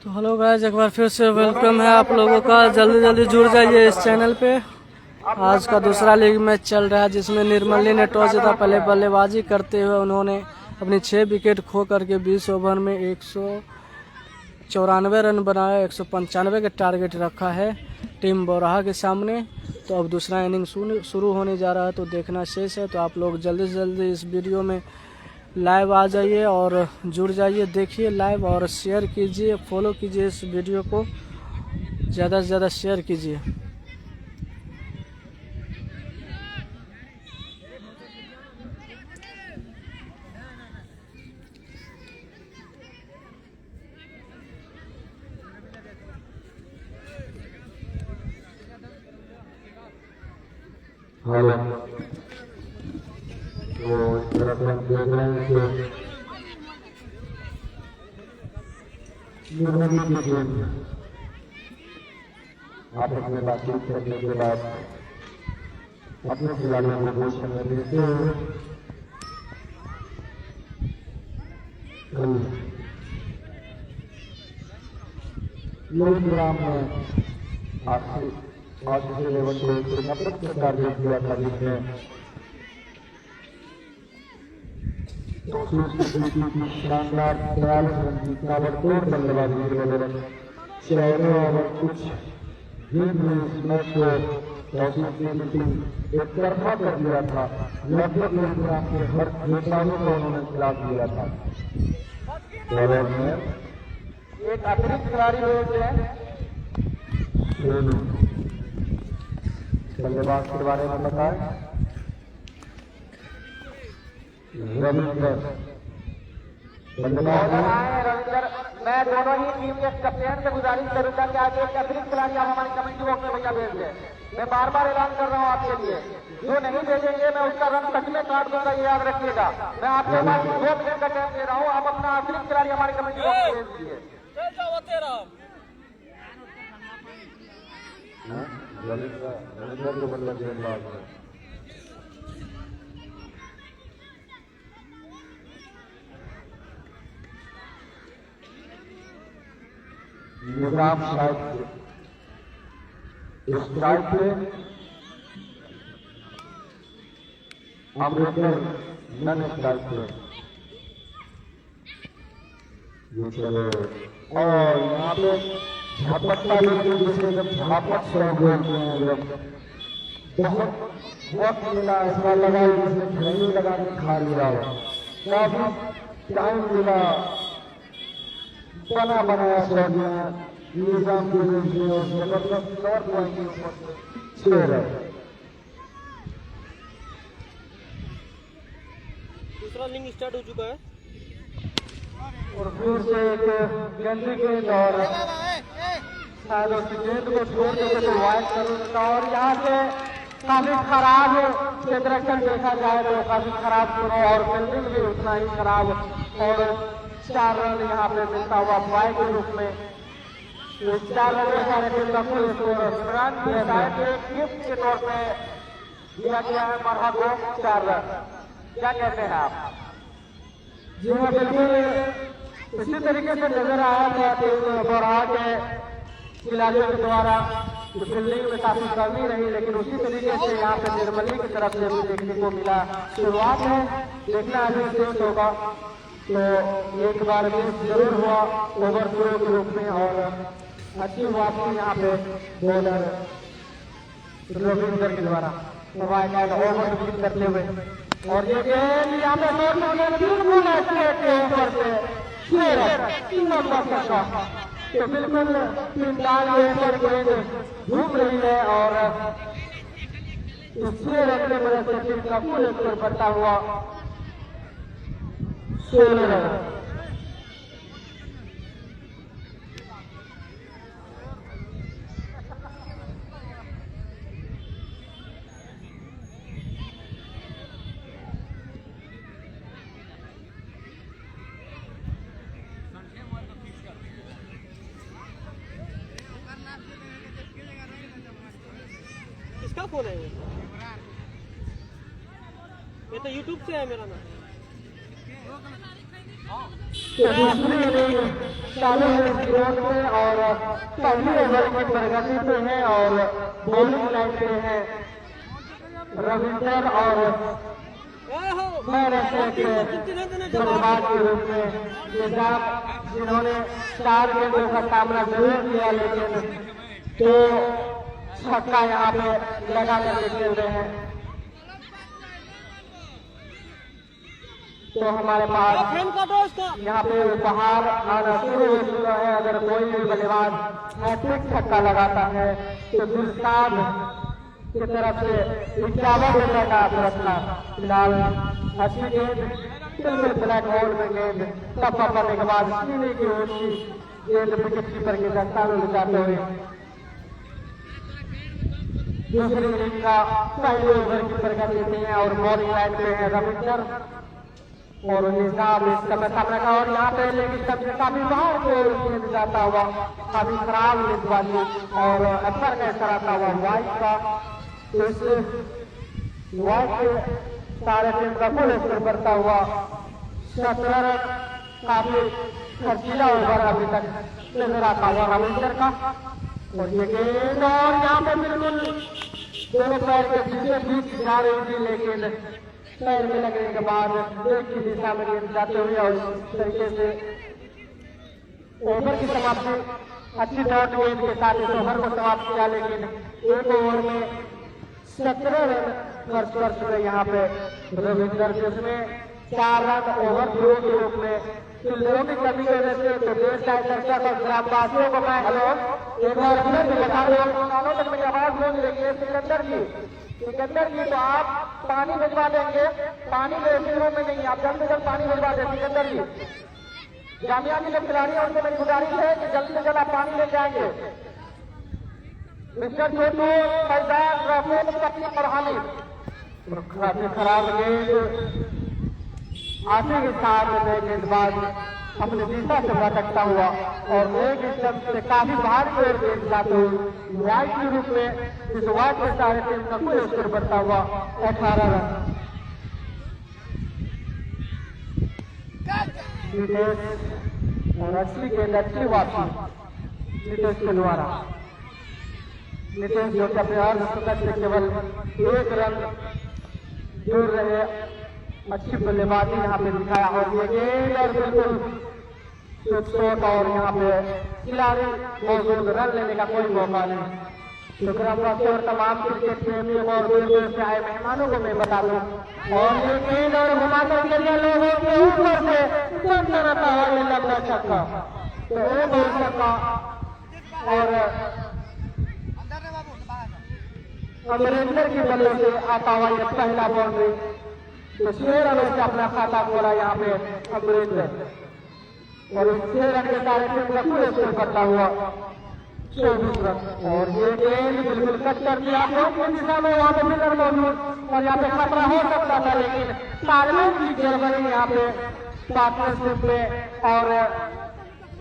तो hello guys, एक बार फिर से वेलकम है आप लोगों का। जल्दी जल्दी जुड़ जाइए इस चैनल पे। आज का दूसरा लीग मैच चल रहा है जिसमें निर्मली ने टॉस जीता। पहले बल्लेबाजी करते हुए उन्होंने अपनी 6 विकेट खो करके 20 ओवर में 194 रन बनाया। 195 का टारगेट रखा है टीम बोराहा के सामने। तो अब दूसरा इनिंग शुरू होने जा रहा है, तो देखना शेष है। तो आप लोग जल्दी से जल्दी इस वीडियो में लाइव आ जाइए और जुड़ जाइए, देखिए लाइव और शेयर कीजिए, फॉलो कीजिए इस वीडियो को, ज़्यादा से ज़्यादा शेयर कीजिए। हेलो, तो इस तरह से हम देख रहे हैं कि निर्मली की टीम आपस में बातचीत करने के बाद अपने खिलाड़ियों को घोषणा में देते हुए लोग ग्राम में आज के लेवल को 190 का टारगेट दिया था, जिसमें शानदार 43 रन की ताबड़तोड़ बल्लेबाजी की वजह से और कुछ गेंद में इस मैच को एक तरफा कर दिया था। लगभग ग्राम के हर खिलाड़ियों को उन्होंने खिलाफ दिया था। एक अतिरिक्त खिलाड़ी बल्लेबाज के बारे में बताएं। रविंद्र बल्लेबाज रविंद्र, मैं दोनों ही टीम के कैप्टन से गुजारिश करूंगा कि आज एक अतिरिक्त खिलाड़ी आप हमारी कमेटी बॉक्स में भैया भेज दें। मैं बार बार ऐलान कर रहा हूं आपके लिए, जो नहीं भेजेंगे मैं उसका रन सच में काट दूंगा, ये याद रखिएगा। मैं आपके पास 2 मिनट का टाइम दे रहा हूं, आप अपना अतिरिक्त खिलाड़ी हमारी कमेटी बॉक्स में भेज दीजिए। रविंद्र को बल्लेबाज निजाम स्ट्राइक पे अमृतसर नन स्ट्राइक पे और यहाँ पे झपट्टा जिसे जब झापट से बोलते हैं, जब बहुत वक्त मिला ऐसा लगा जिसने घड़ी लगा के खा लिया हो, काफी टाइम मिला, बना बनाया शॉट में निजाम की जबरदस्त और पॉइंट के ऊपर 6 रन। दूसरा इनिंग स्टार्ट हो चुका है और फिर से एक गेंदी गेंद और शायद उस गेंद को छोड़ के तो वाइड कर देता। और यहाँ से काफी खराब क्षेत्रक्षण देखा जाए तो काफी खराब सुनो और फील्डिंग भी उतना ही खराब, और 4 रन यहाँ पे मिलता हुआ बाय के रूप में। 4 रन गिफ्ट के तौर पे दिया गया है मरहा को 4 रन। क्या कहते हैं आप? जी हाँ, बिल्कुल इसी तरीके से नजर आया था टीम बोराहा के खिलाड़ियों के द्वारा फील्डिंग में काफी कमी रही, लेकिन उसी तरीके से यहाँ पे निर्मली की तरफ से भी देखने को मिला। शुरुआत है, देखना अभी शेष होगा। तो एक बार मिस जरूर हुआ ओवर थ्रो के रूप में, और अच्छी वापसी यहाँ पे बॉलर रविंद्र के द्वारा ओवर करते हुए। और ये गेंद यहाँ पे तो बिल्कुल फिलहाल गेंद घूम रही है और 6 रन के वजह से टीम का पूरे स्कोर बढ़ता हुआ 16 रन। किसका फोन है ये तो YouTube से है मेरा नाम। तो दूसरी इनिंग चालू है इस ग्राउंड में और पहली ओवर की प्रगति पे है और बॉलिंग लाइन पे है रविंदर और बल्लेबाज के रूप में निजाम, जिन्होंने 4 गेंदों का सामना जरूर किया लेकिन तो छक्का यहाँ पे लगा करके खेल रहे हैं। तो हमारे पास यहाँ पे उपहार आना शुरू हो चुका है। अगर कोई भी बल्लेबाज हैट्रिक छक्का लगाता है तो गुलशान की तरफ से 51 रुपए का पुरस्कार। फिलहाल अच्छी गेंद बिल्कुल ब्लैक होल में गेंद टप्पा पड़ने के बाद सीने की ऊंची गेंद विकेट कीपर के दस्ताने ले जाते हुए दूसरी इनिंग का पहले ओवर की प्रगति में है और बॉलिंग लाइन पे है रविंदर और निजाम इस समय सामने का। और यहाँ पे लेकिन सबसे काफी बाहर को गेंद जाता हुआ काफी खराब गेंदबाजी और अक्सर का इशारा आता हुआ वाइट का। इस वाइट के सारे टीम का कुल स्कोर बढ़ता हुआ 17 रन काफी खर्चीला ओवर अभी तक नजर आता हुआ रविंदर का। और ये गेंद और यहाँ पे बिल्कुल दोनों पैर के बीच जा रही थी लेकिन पैर में लगने के बाद एक की दिशा में गेंद जाते हुए और इस तरीके से ओवर की समाप्ति अच्छी डॉट गेंद के साथ इस ओवर को समाप्त किया। लेकिन एक ओवर में 17 रन खर्च कर चुके यहाँ पे रविंदर, जिसमें 4 रन ओवर थ्रो के रूप में फील्डरों की कमी की वजह से। तो देश का दर्शक और ग्रामवासियों को मैं हेलो एक बार फिर बता रहा हूँ, कानों तक मेरी आवाज पहुंच रही है। सिकंदर जी तो आप पानी भिजवा देंगे, पानी ड्रेसिंग रूम में नहीं, आप जल्द से जल्द पानी भिजवा दें। सिकंदर जी जामिया के जो खिलाड़ी हैं उनसे मेरी गुजारिश है कि जल्द से जल्द आप पानी ले जाएंगे। मिस्टर छोटू फैजान राफेल पत्नी और हामिद काफी खराब गेंद आते के साथ में गेंदबाज अपने दिशा से भटकता हुआ और एक स्टंप से काफी बाहर की ओर गेंद जाते हुए वाइट के रूप में इस वाइट के सारे टीम का कुल स्कोर बढ़ता हुआ 18 रन। नितेश और अच्छी गेंद अच्छी वापसी नितेश के द्वारा। नितेश जो कि अपने अर्धशतक से केवल 1 रन दूर रहे, अच्छी बल्लेबाजी यहाँ पे दिखाया। और ये गेंद और बिल्कुल शॉट और यहाँ पे खिलाड़ी मौजूद, रन लेने का कोई मौका नहीं। तो ग्रामवासियों और तमाम क्रिकेट प्रेमियों और दूर दूर से आए मेहमानों को मैं बता दूं और ये गेंद और घुमाकर के लिए लोगों के ऊपर से चलता रहता है ये लंबा छक्का। तो वो बहुत छक्का और अमरिंदर की बल्ले से आता हुआ ये पहला बाउंड्री। तो 6 रनों से अपना खाता खोला यहाँ पे अमरिंदर और इस 6 रन के सारे टीम का पूरे स्कोर करता हुआ 24 रन। और ये गेंद बिल्कुल कट कर दिया की दिशा में, वहां पे फिल्डर मौजूद और यहाँ पे खतरा हो सकता था लेकिन तालमेल की गड़बड़ी यहाँ पे पार्टनरशिप में। और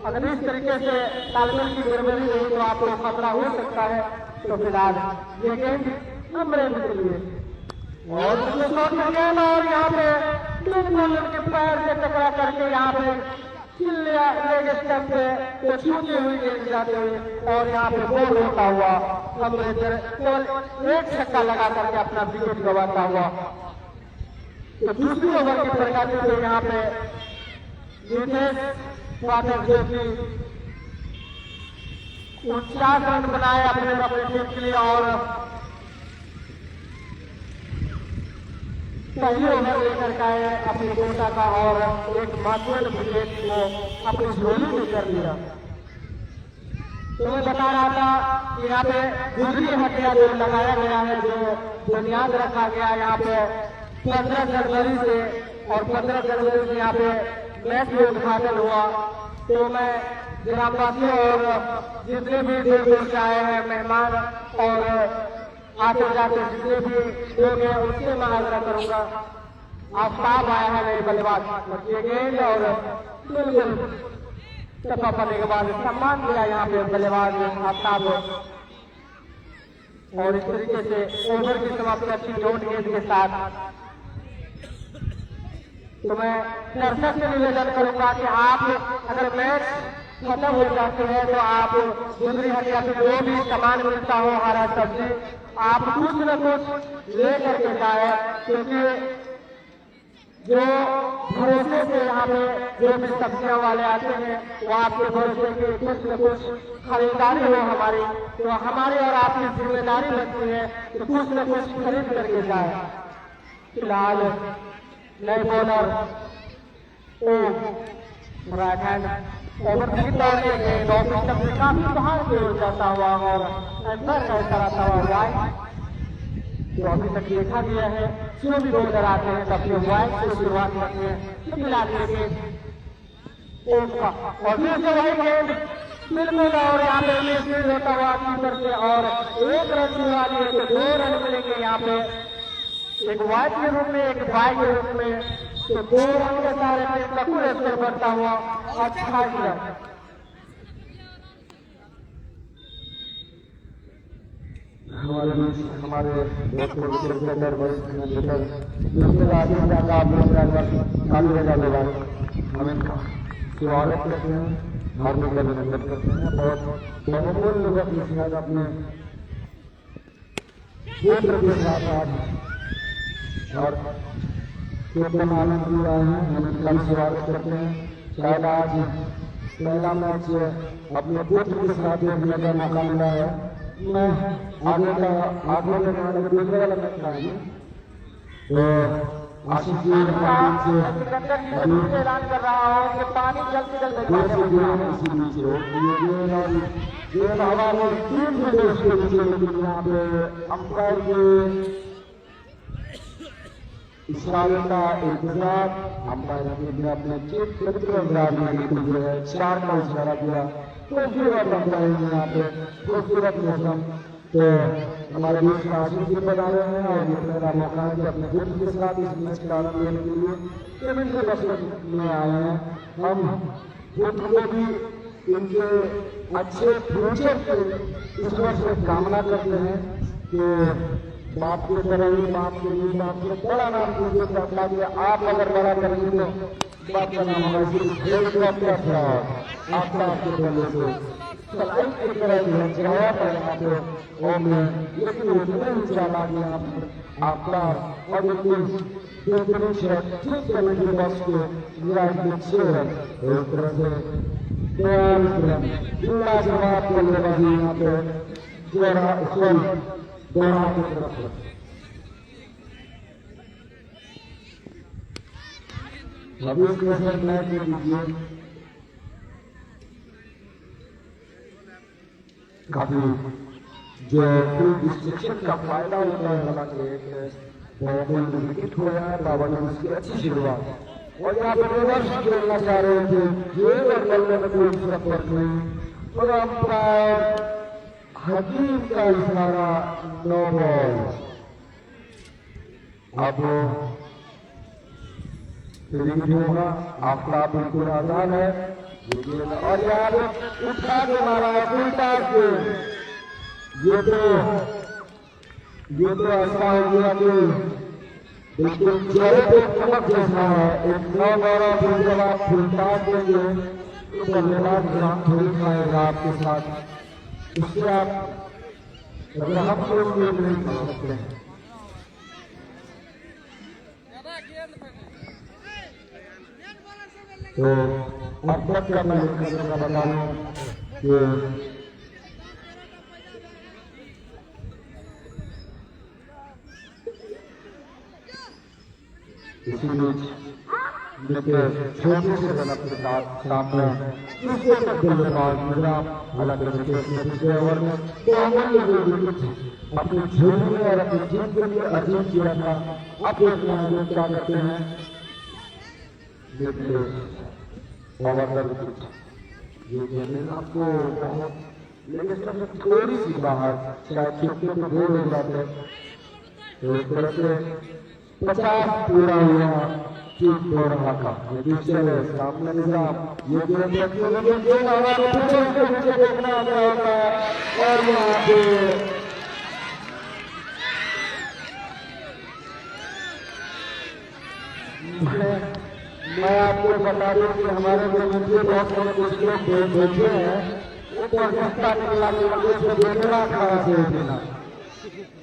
अगर इस तरीके से तालमेल की गड़बड़ी रही तो आपको खतरा हो सकता है। तो फिलहाल ये गेंद अमरिंदर के लिए और यहाँ पे बिल्कुल उनके पैर से टकरा करके यहाँ पे लेग स्टंप पे छूती हुई गेंद जाते हुए और यहाँ पे गोल होता हुआ अमरिंदर केवल 1 छक्का लगा करके अपना विकेट गंवाता हुआ। तो दूसरी ओवर की प्रगति पे यहाँ पे नितेश वाटर जो की 49 रन बनाए अपने टीम के लिए और पहले ओवर लेकर का है अपनी कोटा का और एक महत्वपूर्ण विकेट को अपनी झोली में कर लिया। तो मैं बता रहा था कि यहाँ पे दूसरी हटिया जो लगाया गया है, जो बुनियाद रखा गया यहाँ पे 15 जनवरी से और 15 जनवरी से यहाँ पे मैच में उद्घाटन हुआ। तो मैं ग्रामवासियों और जितने भी दूर दूर से आए हैं मेहमान और आते जाते जितने भी लोग हैं उनसे मैं आग्रह करूंगा, आफ्ताब आया है मेरे बल्लेबाज और ये गेंद और बिल्कुल टप्पा पड़ने के बाद सम्मान दिया यहाँ पे बल्लेबाज आफ्ताब और इस तरीके से ओवर की समाप्ति अच्छी डॉट गेंद के साथ तो मैं दर्शक से निवेदन करूंगा कि आप अगर मैच खत्म हो जाते हैं तो आप दूसरी हटिया से जो भी सामान मिलता हो, हरा सब्जी, आप कुछ न कुछ ले करके जाए, क्योंकि जो भरोसे से यहाँ पे जो भी सब्जियां वाले आते हैं वो आपके भरोसे के कुछ न कुछ खरीदारी हो हमारी, तो हमारी और आपकी जिम्मेदारी बनती है तो कुछ न कुछ खरीद करके जाए। फिलहाल नए बॉलर राइट हैंड ओवर की दौड़ने के टॉपिक तक में काफी बाहर की ओर जाता हुआ और अंदर का कराता हुआ वाइड, जो अभी तक देखा गया है जो भी बॉलर आते हैं अपने वाइड से शुरुआत करते हैं, मिला के और दूसरे वाइड गेंद बिल्कुल, और यहाँ पे मिस होता हुआ कीपर से और एक रन की वाली है तो 2 रन मिलेंगे यहाँ पे, एक वाइड के रूप में एक वाइड के रूप में, तो 2 रन के सारे टीम का कुल स्कोर बढ़ता हुआ 28 रन। हमारे बीच हमारे क्रिकेटर वरिष्ठ क्रिकेटर जिसके आगे ज्यादा आप लोग आगे लगा लेगा हम इनका स्वागत करते हैं, हार्दिक अभिनंदन करते हैं। बहुत बहुमूल्य वक्त इसमें अपने पुत्र के साथ आज और केतन आनंद भी आए हैं, हम इनका स्वागत करते हैं। शायद आज पहला मैच अपने पुत्र के साथ देखने का मौका मिला है। मैं आगे दूसरे वाला मैच आएंगे तो आशीष जी ऐलान कर रहा हूँ कि पानी जल्द से जल्द हवा में 3 प्रदेश के नीचे, लेकिन यहाँ पे अंपायर के इशारे का इंतजार, अंपायर ने अपने जो है 4 का इशारा दिया तो फिर यहाँ पे खूबसूरत मौसम, तो हमारे बीच में आशीष जी बना रहे हैं और ये मेरा मौका है कि अपने पुत्र के साथ इस मैच का आनंद लेने के लिए रविंद्र बसंत में आए हैं। हम पुत्र को भी इनके अच्छे फ्यूचर के ईश्वर से कामना करते हैं कि बाप की तरह ही बाप के लिए बाप को बड़ा नाम दीजिए, ताकि आप अगर बड़ा करेंगे तो बाप का नाम होगा हेलीकॉप्टर आपका आपके बंदे से सलाई की तरह जवाब है यहाँ पे और मैं लेकिन उतने ही चाला कि आपका और बेहतरीन शॉट ठीक करने के बस के मेरा एक पीछे है एक तरह से पूरा जवाब बल्लेबाजी यहाँ पे दोहरा की तरफ है। अभी इसके साथ मैच में दीजिए काफी जो डिस्ट्रक्शन का फायदा होता है, हालांकि एक विकेट हो रहा है बाबर ने उसकी अच्छी शुरुआत और यहाँ पे रिवर्स खेलना चाह रहे थे, ये बल्ले में कोई फर्क नहीं और अंपायर हकीम का इशारा नो बॉल। अब फील्डिंग होगा, आफ्ताब बिल्कुल आजाद है और यार उठा के मारा है उल्टा के, ये तो ऐसा हो गया कि बिल्कुल चेहरे पे चमक जैसा है। एक 9 12 फिर जब आप उल्टा देंगे तो बल्लेबाज ध्यान थोड़ी खाएगा आपके साथ, इससे आप अगर हम लोग नहीं कर सकते हैं। तो अब तक का मैं बता दूं कि इसी बीच देखिए छोटे से रन के साथ सामने दूसरे बल्लेबाज निजाम अलग तरीके से पिछले ओवर में अपने झूठने और अपनी टीम के लिए अजीब किया था। अब देखना है क्या करते हैं, देखिए ये गेंद आपको लेकिन थोड़ी सी बाहर शायद खिड़की पे गोल हो जाते, तो इस तरह से 50 पूरा हुआ ठीक हो रहा था। ये चले सामने निजाम ये गेंद देखना होगा और यहाँ पे मैं आपको बता दूं कि हमारे जमीन के बहुत सारे कुछ लोग बैठे हैं, वो पाकिस्तान निकला के वजह से देखना खड़ा से उठना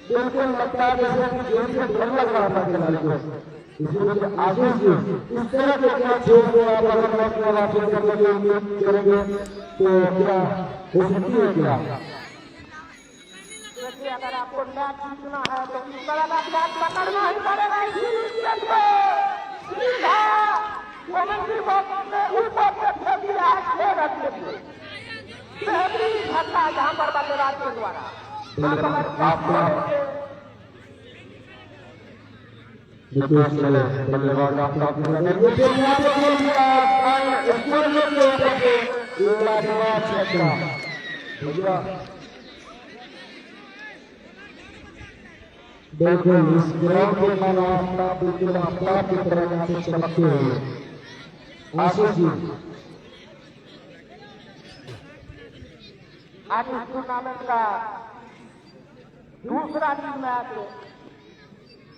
बिल्कुल लगता है जैसे कि जेल से डर लग रहा था खिलाड़ी को। इसलिए आगे से इस तरह के क्या खेल को आप अगर वक्त में वापस करने की उम्मीद करेंगे तो क्या हो सकती है क्या? देखिए, अगर आपको मैच जीतना है तो इस तरह का मैच पकड़ना ही पड़ेगा। सीधा कमेंट्री बॉक्स में ऊपर से फेंक दिया है 6 रन के लिए। बेहतरीन छक्का जहां पर बल्लेबाज के द्वारा बल्लेबाज बिल्कुल इस ग्राउंड के मानो आफ्ताब बिल्कुल आफ्ताब की तरह यहाँ से चमकते हुए आशीष जी आज इस टूर्नामेंट का दूसरा team match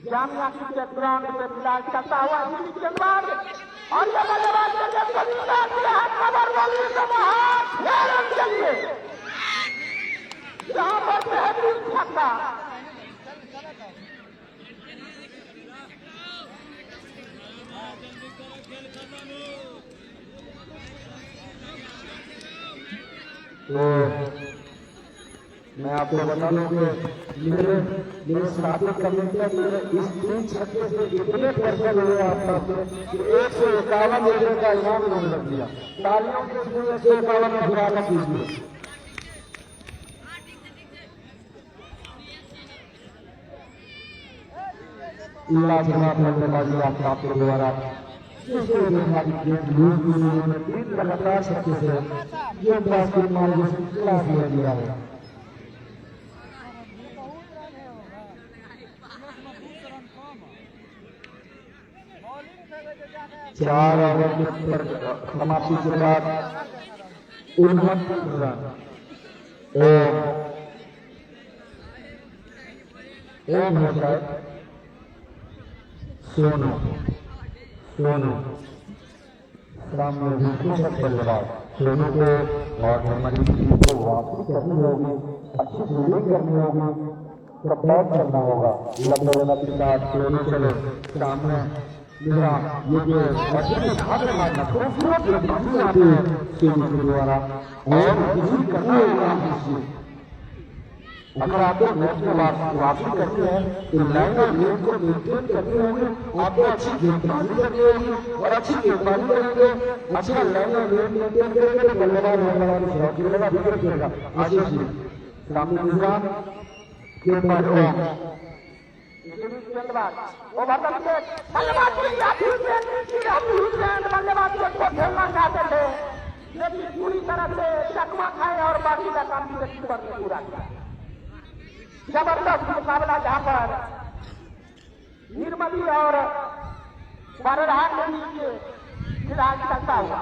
Jamia cricket ground पे फिलहाल चलता हुआ गेंदबाज और ये बल्लेबाज जहां पर बेहतरीन छक्का तो मैं आपको बता दूं कि मेरे साथी कमेंटर मेरे इस 3 छक्के से इतने प्रसन्न हुए आपका कि 151 रुपये का इनाम उन्होंने रख दिया। तालियों के लिए 151 में गिराना कीजिए। लाजवाब बल्लेबाजी आपके द्वारा लगातार छक्के से गेंदबाज के मार्ग से खिलाफ दिया है। 4 ओवर पर समाप्ति के बाद 69 रन सोनू सामने बल्लेबाज सोनू को और हमारी टीम को वापस करनी होगी, अच्छी फील्डिंग करनी होगी, सपोर्ट करना होगा। लंबे के साथ सोनू चले सामने मेरा ये जो मारना खूबसूरत गेंदबाजी आती है सोनू के द्वारा और किसी करना होगा। अगर आपको मैच में वापसी करनी है तो लाइन और गेंद को मेंटेन करनी होगी, आपको अच्छी गेंदबाजी करनी होगी और अच्छी गेंदबाजी करेंगे, अच्छा लाइन और गेंद मेंटेन करेंगे तो बल्लेबाज खेलेगा विकेट गिरेगा। आशीष जी सामने निजाम गेंदबाज खेलना चाहते थे लेकिन पूरी तरह से चकमा खाए और बाकी का काम पूरा किया। जबरदस्त मुकाबला जहां पर निर्मली और बरहाट के बीच फिलहाल चलता हुआ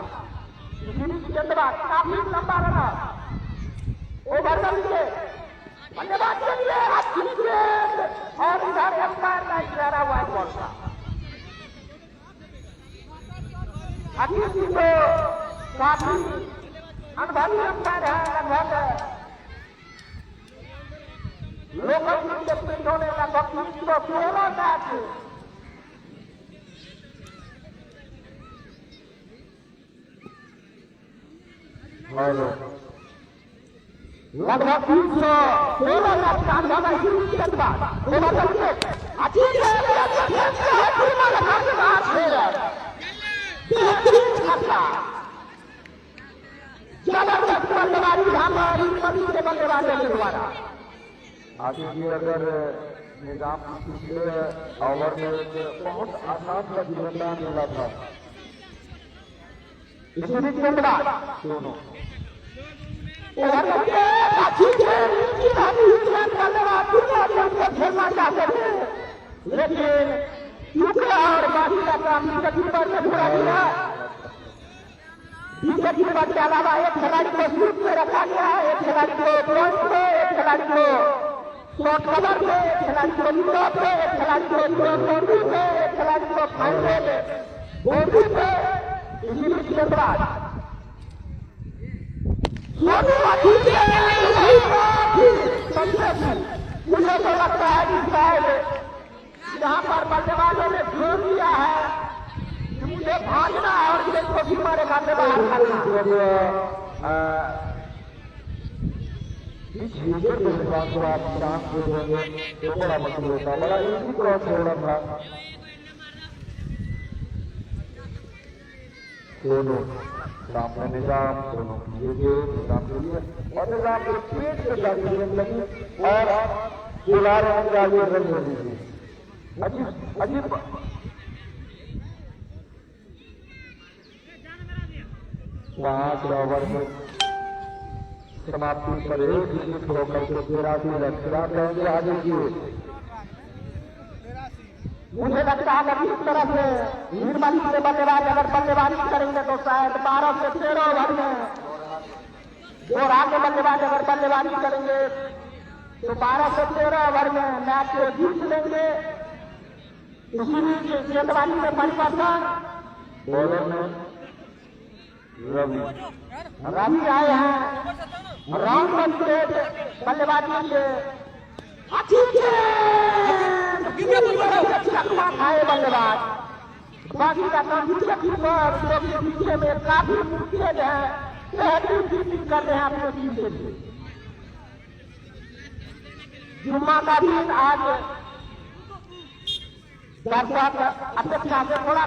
गेंदबाज काफी लंबा रना ओवर द विकेट बल्लेबाज के लिए अच्छी गेंद और इधर एम्पायर का इशारा हुआ बॉल का अजीत जी को काफी अनुभवी एम्पायर है। लगभग लोकल के प्रिंट होने का वक्त तो पहला मैच लगभग 316 लाख का अंदाजा के बाद जबरदस्त बल्लेबाजी हमारी के बल्लेबाजों के द्वारा। आगे भी अगर निजाम पिछले ओवर में बहुत आसान का जीवनदान मिला था इसी बीच गेंदबाज दोनों खेलना चाहते थे लेकिन यूके और बाकी का काम विकेट कीपर ने पूरा किया। विकेट कीपर के अलावा एक खिलाड़ी को स्लिप में रखा गया है, एक खिलाड़ी को पॉइंट पे, एक खिलाड़ी को शॉर्ट कवर पे, एक खिलाड़ी को लीड पे, एक खिलाड़ी को बाउंड्री पे, एक खिलाड़ी को फाइनल बाउंड्री पे इसी बीच गेंदबाज मुझे तो लगता है कि शायद यहाँ पर बल्लेबाजों ने जोर दिया है कि मुझे भागना है और मुझे को भी मारे खाते बाहर करना। इस विकेट के बाद तो आप चांस दे देंगे तो बड़ा मुश्किल होता, बड़ा इजी क्रॉस हो रहा था। दोनों सामने निजाम, दोनों निजाम के लिए और निजाम के पेट से जाती लगी और खिला रहे हैं जाली रन हो लीजिए। अजीब अजीब पांच ओवर में समाप्ति पर एक विकेट होकर के 83 रन खिलाफ रहेंगे आगे की। मुझे लगता है कि इस तरह से निर्मली से बल्लेबाज अगर बल्लेबाजी करेंगे तो शायद 12 से 13 ओवर में और आगे बल्लेबाज अगर बल्लेबाजी करेंगे तो 12 से 13 ओवर में मैच को जीत लेंगे। इसी गेंदबाजी में परिवर्तन बॉलर में रवि आए हैं राउंड वन प्लेट बल्लेबाजी के खाए बल्लेबाज बाकी का काम पीछे में काफी मुश्किल है कर रहे हैं अपने टीम के लिए। जुम्मा का दिन आज दर्शक अपेक्षा से थोड़ा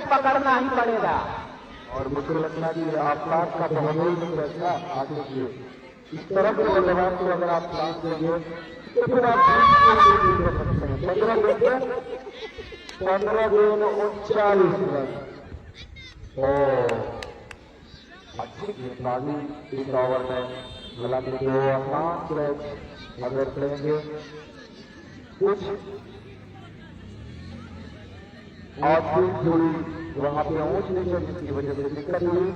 पकड़ना ही पड़ेगा और मुझे लगता है कि आसपास का बहुत ही रहता आगे की इस तरह के बल्लेबाज को अगर आप चांस देंगे तो फिर आप 15 गेंद 39 रन। अच्छी गेंदबाजी इस ओवर में, हालांकि जो आसान कैच अगर करेंगे कुछ और थोड़ी वहां पे ऊंच नीचे जिसकी वजह से दिक्कत हुई।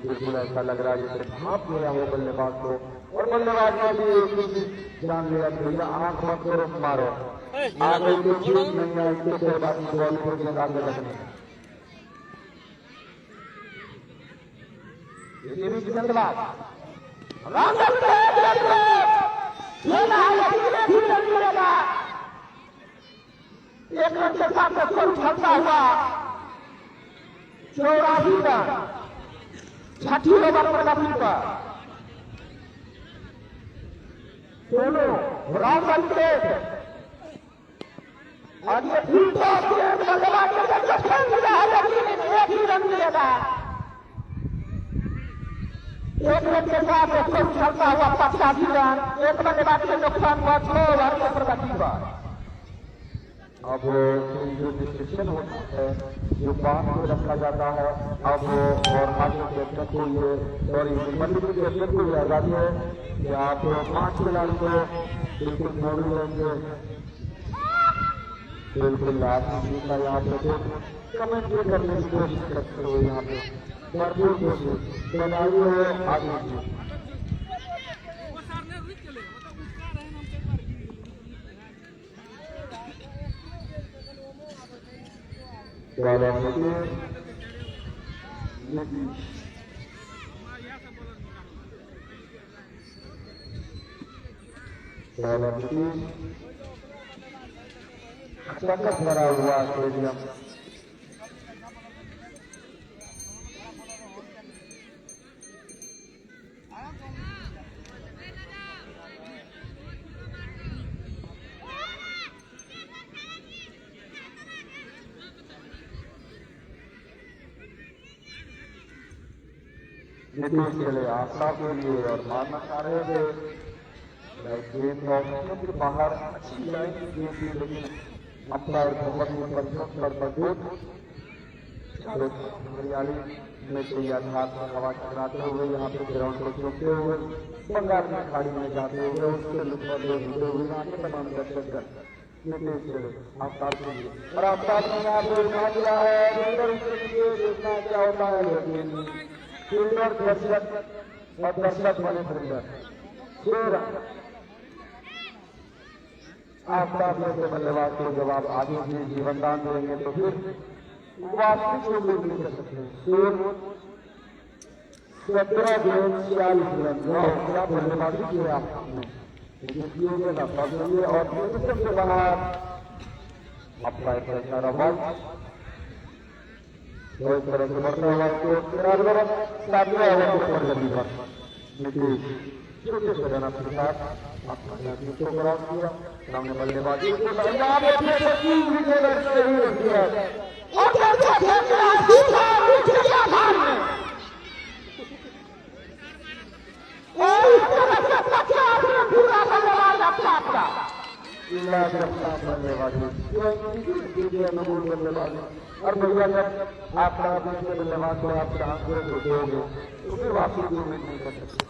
बिल्कुल ऐसा लग रहा है जैसे भाप गया वो बल्लेबाज को, और बल्लेबाज ने भी एक चीज जान लिया कि भैया आंख मत करो मारो, आगे कोई चीज नहीं है इसके बल्लेबाजी बॉल को गेंद आगे रखने। ये भी गेंदबाज एक रन के साथ स्कोर उछलता हुआ 84 रन 6 ओवर प्रगति पर दोनों राउंड वन प्लेट और ये फिर बल्लेबाज एक ही रन मिलेगा। एक रन के साथ स्कोर उछलता हुआ 85 रन, एक बल्लेबाज के नुकसान हुआ 6 ओवर की प्रगति पर। अब जो डिस्क्रिप्शन होता है जो बात में रखा जाता है अब और आगे कैप्टन को ये सॉरी निर्मली कैप्टन को ये आजादी है कि आप 5 खिलाड़ी को बिल्कुल मोड़ लेंगे, बिल्कुल लास्ट का यहाँ पे कमेंट करने की कोशिश करते हो, यहाँ पे भरपूर कोशिश बनाई है आगे की। संकट भरा हुआ स्टेडियम नीतीश के लिए आस्था के लिए और मानना चाह रहे थे गेंद ऑप्शनों के बाहर अच्छी लाइन की गेंद थी, लेकिन अंपायर बहुत ही परिश्रम कर मजबूत हरियाली में से आधार पर हवा टकराते हुए यहाँ पे ग्राउंड को चौंकते हुए बंगाल की खाड़ी में जाते हुए उसके लुत्फ होते हुए यहाँ के तमाम दर्शक आफ्ताब के लिए और आफ्ताब ने यहाँ पे उठा दिया है फील्डर उसके लिए देखना क्या होता है, लेकिन फील्डर दर्शक और दर्शक बने फील्डर फिर आफ्ताब जैसे बल्लेबाज को जवाब आगे भी जीवन दान देंगे तो फिर वापसी को भी नहीं कर सकते। फिर 17 गेंद 46 रन क्या बल्लेबाजी की है आपने, और के बाहर अपना एक तरह से बढ़ता हुआ छोटे से रन के साथ क्रॉस किया सामने बल्लेबाजी और भैया जब आप बल्लेबाज को आप चांस दोगे तो फिर वापसी की उम्मीद नहीं कर सकते।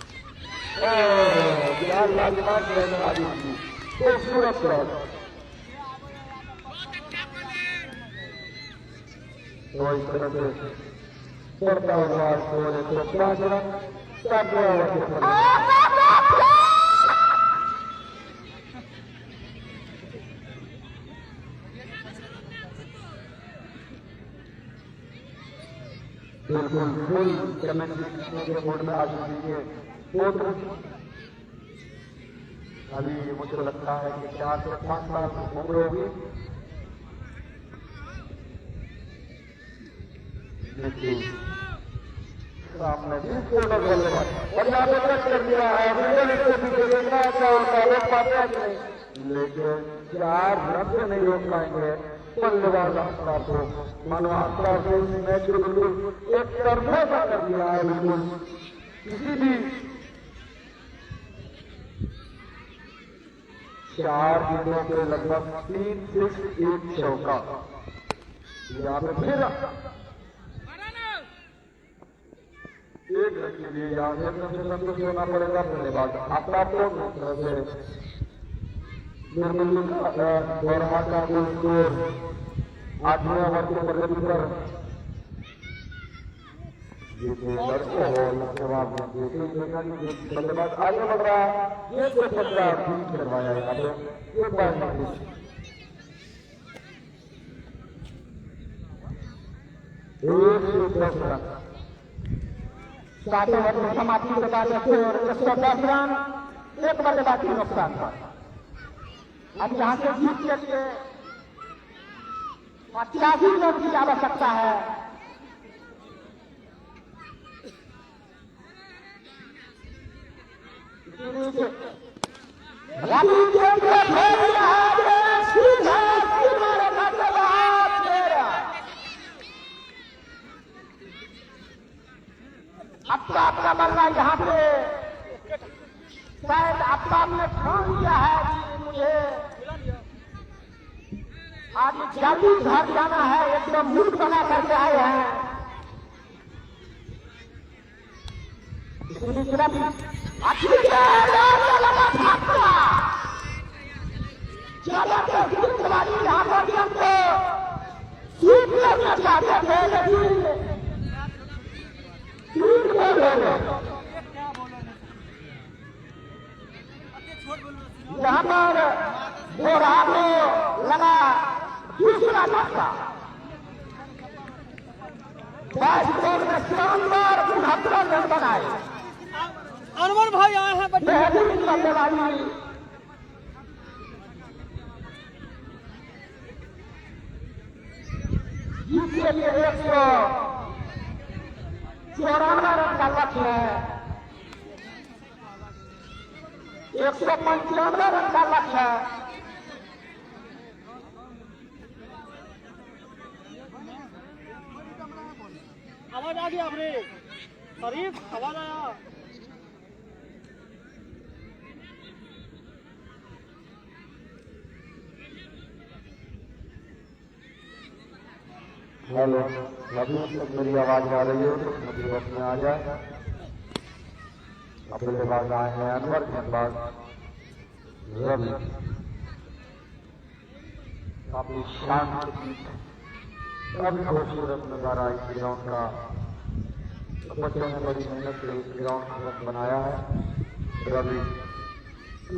खूबसूरत क्रॉस तो इस तरह से छोड़ता हुआ 105 रन 7 बिल्कुल फुल के बोर्ड में आ चुकी है। अभी मुझे लगता है कि 4 से 5 साल की उम्र होगी। सामने और यहाँ पे टच कर दिया है, लेकिन 4 रन से नहीं रोक पाएंगे बल्लेबाज आफ्ताब को। मानो आफ्ताब ने इस मैच को बिल्कुल एक तरफा कर दिया है, बिल्कुल किसी भी 4 गेंदों के लगभग 3 6 1 चौका। यहाँ पे फिर एक रन के लिए यहाँ से संतुष्ट होना पड़ेगा बल्लेबाज आफ्ताब को। दोरहा का स्कोर 8वें ओवर की प्रगति पर जवाब बल्लेबाज आगे बढ़ रहा है। ये तो पकड़ा ठीक करवाया यहाँ पे एक बार सातवें ओवर में समाप्ति के बाद 110 रन एक बल्लेबाज की नुकसान था। अब यहाँ से जीत के लिए 85 रन की आवश्यकता है। आफ्ताब का बल्ला यहाँ पे शायद आफ्ताब ने ठान लिया है कि मुझे आज जल्दी घर जाना है, एकदम मूड बना करके आए हैं। यहाँ पर हमको सीट लेना चाहते थे, लेकिन यहाँ पर दोहरा को लगा दूसरा धक्का। में शानदार 69 रन बनाए। अनवर भाई आए हैं बेहतरीन बल्लेबाजी जिसके लिए 194 रन का लक्ष्य है, 195 रन का लक्ष्य है। आवाज आ गया अपने शरीफ आवाज आया। हेलो, अभी तक मेरी आवाज आ रही है तो मुझे वक्त में आ जाए। अपने बाद आए हैं अनवर, गेंदबाज रवि। काफी शांत, काफी खूबसूरत नजारा इस ग्राउंड का। बच्चों ने बड़ी मेहनत से इस ग्राउंड को बनाया है। रवि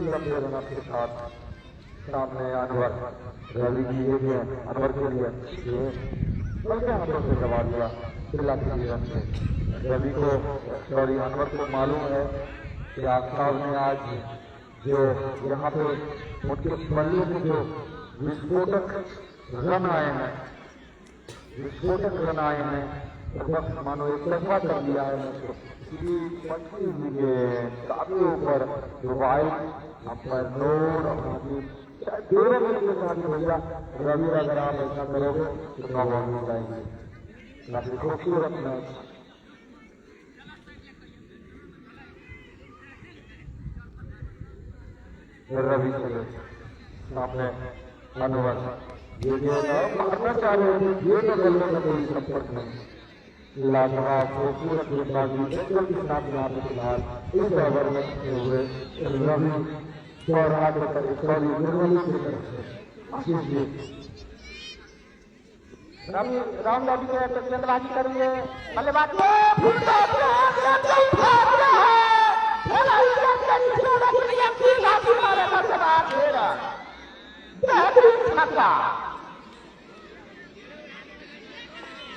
लंबे रन के साथ सामने अनवर। रवि की ये भी है, अनवर के लिए बल्कि हाथों से दबा दिया बिल्ला के रन से। रवि को सॉरी अनवर को मालूम है कि आफ्ताब ने आज जो यहाँ पे उनके बल्ले में जो विस्फोटक रन आए हैं, तो बस मानो एक तरफा कर दिया है उसको। पटरी हुई के काफी ऊपर मोबाइल अंपायर नोड दोनों में के साथ भैया रवि, अगर आप ऐसा करोगे तो नौ बॉल हो जाएंगे। काफी खूबसूरत मैच। रवि चले सामने अनवर, ये जो मारना चाह रहे थे ये तो बल्ले का कोई संपर्क नहीं। लाजवाब खूबसूरत गेंदबाजी के साथ यहाँ पे फिलहाल इस ओवर में हुए रवि और आगे कर सॉरी निर्मली की तरफ से आशीष जी राउंड अभी गेंदबाजी करेंगे। बल्लेबाज छक्का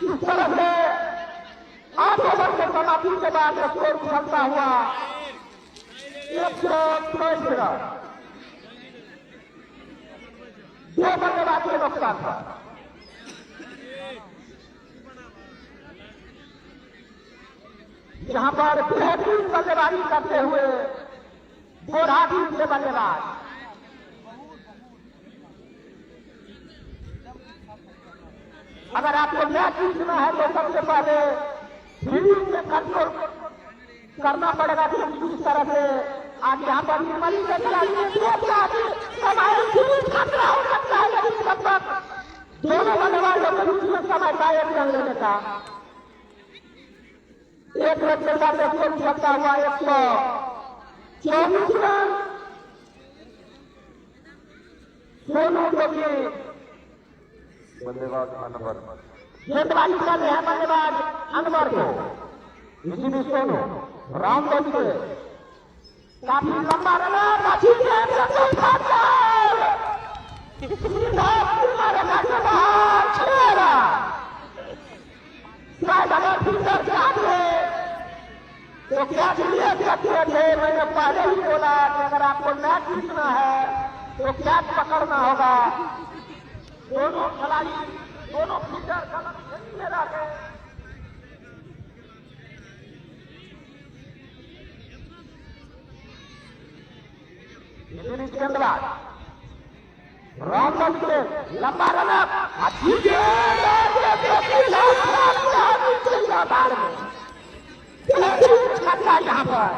इस तरह से 8 ओवर के समाप्ति के बाद स्कोर उछलता हुआ 123 रन। 2 बल्लेबाज के नुकसान था। यहाँ पर बेहतरीन बल्लेबाजी करते हुए बोरा टीम के बल्लेबाज अगर आपको मैच जीतना है तो सबसे पहले फील्डिंग में कंट्रोल करना पड़ेगा। किस तरह से आज यहाँ पर निर्मली के खिलाड़ी ने खतरा हो सकता है, लेकिन तब तक दोनों बल्लेबाजों के बीच में समय का एक रन लेने का एक रन के साथ स्कोर छक्का हुआ 124 रन। सोनू जोगी बल्लेबाज अनवर, गेंदबाजी कर रहे हैं बल्लेबाज अनवर को। इसी में सोनू राम के काफी लंबा रन शायद अगर फिल्डर ध्यान है तो क्या लिए सकते थे। मैंने पहले ही बोला कि अगर आपको मैच जीतना है तो कैच पकड़ना होगा। दोनों खिलाड़ी दोनों फील्डर गलत में रखे। गेंदबाज राम के लंबा रन अच्छी छक्का यहाँ पर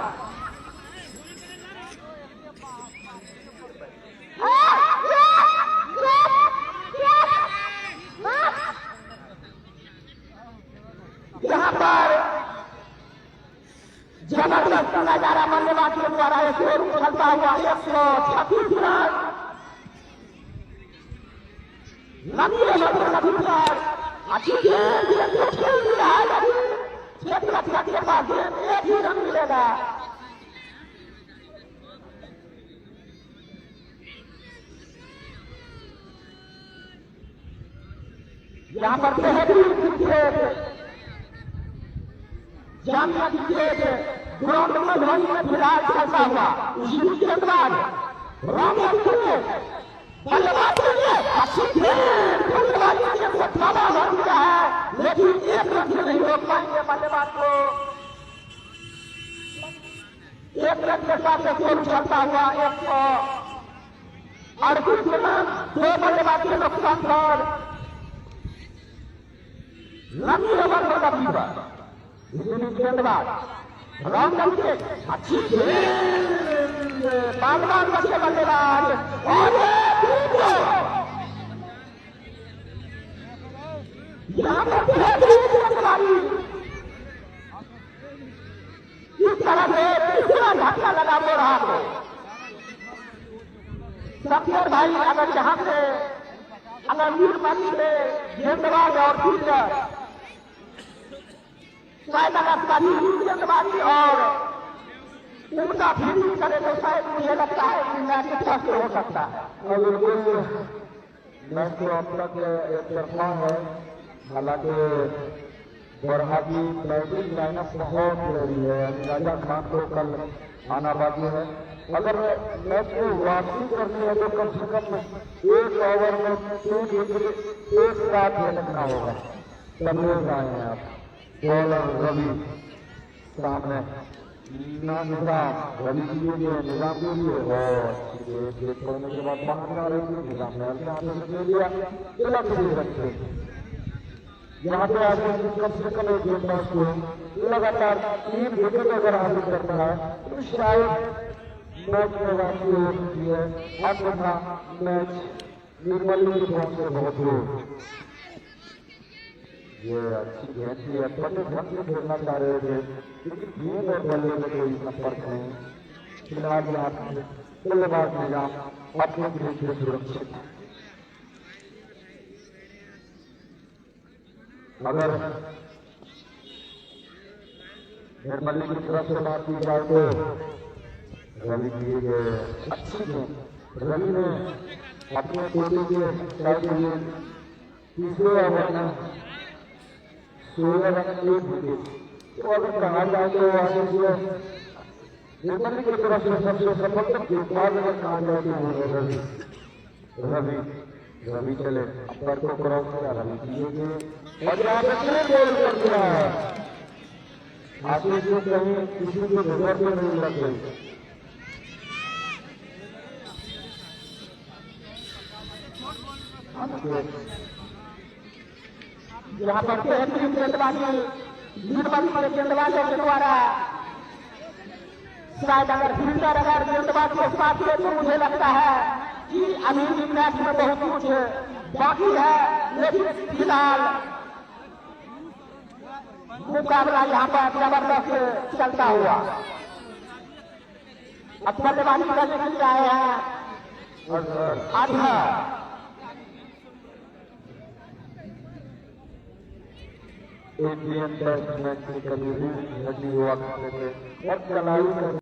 यहाँ पर जबरदस्त नजारा बल्लेबाज के द्वारा स्कोर उछलता हुआ 136 रन। लंबी अच्छी खेल दिया है, लेकिन क्षेत्र के पास एक ही रन मिलेगा। यहाँ पर बेहतरीन क्रिकेट जामिया क्रिकेट ग्राउंड में धोनी में फिलहाल चलता हुआ उसी गेंदबाज राम बल्लेबाज अच्छी बल्लेबाजी हो गया है, लेकिन एक रन से नहीं रोक पाएंगे बल्लेबाज को। एक रन के साथ स्कोर चलता हुआ 138 रन। 2 बल्लेबाज के नुकसान पर लंबी ओवर होगा बीबर। गेंदबाज राम अच्छी बागबान बच्चे बल्लेबाज और यहाँ करते हैं गेंदबाजी इस तरह से तीसरा झटका लगा रहा है। सफियर भाई अगर यहाँ से अगर नीलमणि से गेंदबाज और फील्डर शायद अगर कभी गेंदबाजी और उनका फील्डिंग करे तो शायद मुझे लगता है कि मैच अच्छा से हो सकता है। और बिल्कुल मैच तो अब तक एक तरफा है। हालांकि बरहा की बैटिंग लाइनअप बहुत जरूरी है। राजा खान को कल आना बाकी है। अगर मैच को वापसी करनी है तो कम से कम 1 ओवर में 3 विकेट एक साथ झटकना होगा। तब आए हैं आप बॉलर रवि सामने निजाम रवि के लिए निजाम के लिए और छोड़ने के बाद बाहर जा रही थी। निजाम ने हल्के हाथों से ले लिया। गलत दे सकते यहाँ पे आगे कम से कम एक गेंदबाज को लगातार 3 विकेट अगर हासिल करता है तो शायद मैच में वापसी हो सकती है। अन्यथा मैच निर्मली के पहुंच से बहुत दूर। ये अच्छी गेंद थी। बड़े ढंग से खेलना चाह रहे थे लेकिन गेंद और बल्ले में कोई संपर्क नहीं। फिलहाल बल्लेबाज निजाम अपने गेंद से सुरक्षित। अगर निर्मली की तरफ से बात की जाए तो रवि की अच्छी गेंद। रवि ने अपने कोटे के साइड में तीसरे ओवर में 16 रन 1 विकेट। तो अगर कहा जाए तो आगे से निर्मली की तरफ से सबसे सफल गेंदबाज अगर कहा जाए तो रवि रवि रवि चले अंपर को क्रॉस किया। रवि की और यहाँ पे गोल कर दिया है। आशीष को कहीं किसी की नजर में नहीं लग गई। यहाँ पर बेहतरीन गेंदबाजी नीलमणि के गेंदबाजों के द्वारा शायद अगर फील्डर अगर गेंदबाज को साथ ले तो मुझे लगता है कि अभी भी मैच में बहुत कुछ बाकी है। लेकिन फिलहाल मुकाबला यहाँ पर जबरदस्त चलता हुआ। अब बल्लेबाजी करने के लिए आए हैं अजहर। इंडियन टेस्ट मैच में कभी भी हुआ करते थे और चलाई